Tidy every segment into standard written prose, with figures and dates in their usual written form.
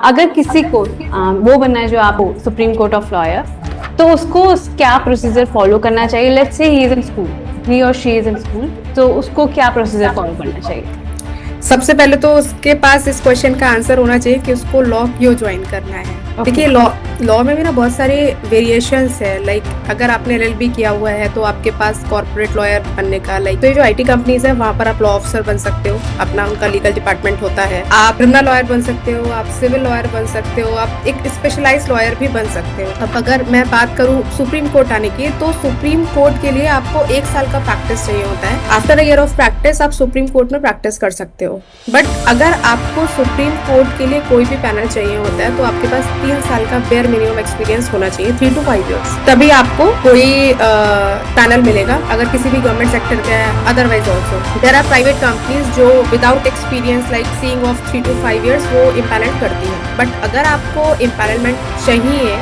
अगर किसी को वो बनना है जो आप सुप्रीम कोर्ट ऑफ लॉयर, तो उसको क्या प्रोसीजर फॉलो करना चाहिए? Let's say he is in school, ही और शी इज इन स्कूल, तो उसको क्या प्रोसीजर फॉलो करना चाहिए? सबसे पहले तो उसके पास इस क्वेश्चन का आंसर होना चाहिए कि उसको लॉ क्यों ज्वाइन करना है। देखिए, लॉ में भी ना बहुत सारे वेरिएशंस है। लाइक अगर आपने एलएलबी किया हुआ है तो आपके पास कॉर्पोरेट लॉयर बनने का, लाइक तो ये जो आईटी कंपनीज है वहाँ पर आप लॉ ऑफिसर बन सकते हो, अपना उनका लीगल डिपार्टमेंट होता है। आप क्रिमिनल लॉयर बन सकते हो, आप सिविल लॉयर बन सकते हो, आप एक स्पेशलाइज लॉयर भी बन सकते हो। अब अगर मैं बात करूँ सुप्रीम कोर्ट आने की, तो सुप्रीम कोर्ट के लिए आपको 1 साल का प्रैक्टिस चाहिए होता है। After a year of practice आप सुप्रीम कोर्ट में प्रैक्टिस कर सकते हो। बट अगर आपको सुप्रीम कोर्ट के लिए कोई भी पैनल चाहिए होता है तो आपके पास 3 साल का बेयर मिनिमम एक्सपीरियंस होना चाहिए, 3 to 5 years, तभी आपको कोई पैनल मिलेगा अगर किसी भी गवर्नमेंट सेक्टर का है। Otherwise also there are private companies जो without experience like seeing of 3 to 5 years वो इम्पैनल करती है। बट अगर आपको इम्पैनलमेंट चाहिए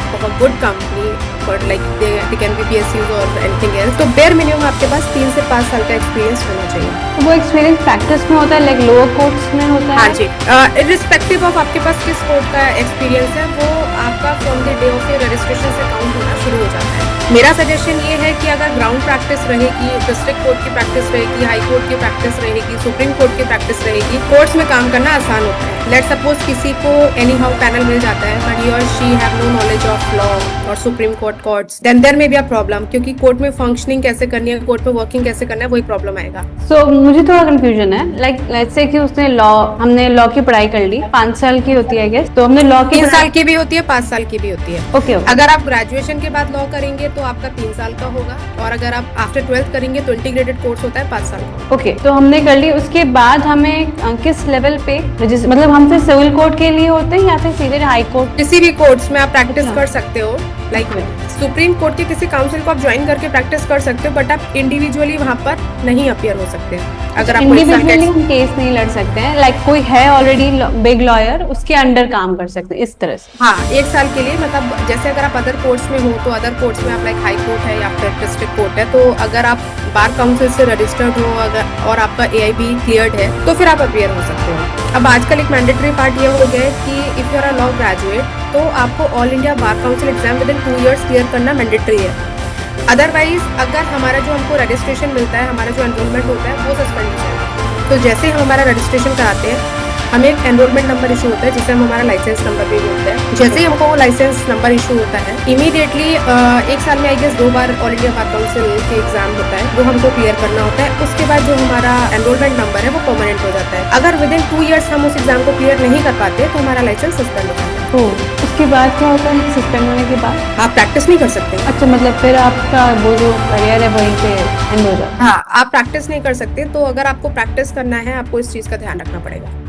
of a good company but like they can be PSUs or anything else, तो बेयर मिनिमम आपके पास 3 से 5 साल का एक्सपीरियंस होना चाहिए। तो वो एक्सपीरियंस प्रैक्टिस में होता है, लाइक लोअर कोर्ट्स में होता है? हाँ जी, इरिस्पेक्टिव ऑफ आपके पास किस कोर्ट का एक्सपीरियंस है, वो आपका from the day of your registration से काउंट होना शुरू हो जाता है। मेरा सजेशन ये है कि अगर ग्राउंड प्रैक्टिस रहेगी, डिस्ट्रिक्ट कोर्ट की प्रैक्टिस रहेगी, हाई कोर्ट की प्रैक्टिस रहेगी, सुप्रीम कोर्ट की प्रैक्टिस रहेगी, कोर्ट्स में काम करना आसान होता है। लेट सपोज किसी को एनी हाउ पैनल मिल जाता है बट ही और she have no knowledge of law और supreme court courts, then there may be a problem, क्योंकि कोर्ट में फंक्शनिंग कैसे करनी है, कोर्ट में वर्किंग कैसे करना है, वही प्रॉब्लम आएगा। So, मुझे थोड़ा कंफ्यूजन है। लाइक लेट्स से कि उसने हमने लॉ की पढ़ाई कर ली, 5 साल की होती है गेस, तो हमने लॉ की 3 साल की भी होती है, 5 साल की भी होती है। ओके। अगर आप ग्रेजुएशन के बाद लॉ करेंगे तो आपका 3 साल का होगा, और अगर आप आफ्टर 12th करेंगे तो इंटीग्रेटेड कोर्स होता है 5 साल का। ओके, तो हमने कर ली, उसके बाद हमें किस लेवल पे मतलब हम फिर सिविल कोर्ट के लिए होते हैं या फिर सीधे हाई कोर्ट? किसी भी कोर्ट्स में आप प्रैक्टिस कर सकते हो। लाइक सुप्रीम कोर्ट के किसी काउंसिल को आप ज्वाइन करके प्रैक्टिस कर सकते हो, बट आप इंडिविजुअली वहाँ पर नहीं अपीयर हो सकते अगर आपको इंडिविजुअली हम केस नहीं लड़ सकते हैं। लाइक कोई है ऑलरेडी बिग लॉयर, उसके अंडर काम कर सकते हैं इस तरह से? हाँ, 1 साल के लिए। मतलब जैसे अगर आप अदर कोर्ट्स में हो तो अदर कोर्ट्स में आप लाइक हाई कोर्ट है या फिर डिस्ट्रिक्ट कोर्ट है, तो अगर आप बार काउंसिल से रजिस्टर्ड हो अगर और आपका AIB क्लियर्ड है तो फिर आप अपीयर हो सकते हो। अब आजकल एक मैंडेटरी पार्ट ये हो गया है कि if you are a law graduate तो आपको all India bar council exam within 2 years clear करना मैंडेटरी है। अदरवाइज अगर हमारा जो हमको रजिस्ट्रेशन मिलता है, हमारा जो एनरोलमेंट होता है वो सस्पेंड हो जाएगा। तो जैसे ही हम हमारा रजिस्ट्रेशन कराते हैं हमें एक एनरोलमेंट नंबर इशू होता है जिससे हम हमारा लाइसेंस नंबर भी होता है। जैसे ही हमको वो लाइसेंस नंबर इशू होता है इमीडिएटली 1 साल में आई गेस 2 बार ऑल इंडिया बार काउंसिल के एग्जाम होता है, वो हमको क्लियर करना होता है। उसके बाद जो हमारा एनरोलमेंट नंबर है वो परमानेंट हो जाता है। अगर विद इन 2 years हम उस एग्जाम को क्लियर नहीं कर पाते तो हमारा लाइसेंस सस्पेंड हो जाता है। उसके बाद क्या होता है सस्पेंड होने के बाद? आप प्रैक्टिस नहीं कर सकते। अच्छा, मतलब फिर आपका वो जो करियर है वहीं पे एंड हो जाता है? हाँ, आप प्रैक्टिस नहीं कर सकते। तो अगर आपको प्रैक्टिस करना है आपको इस चीज का ध्यान रखना पड़ेगा।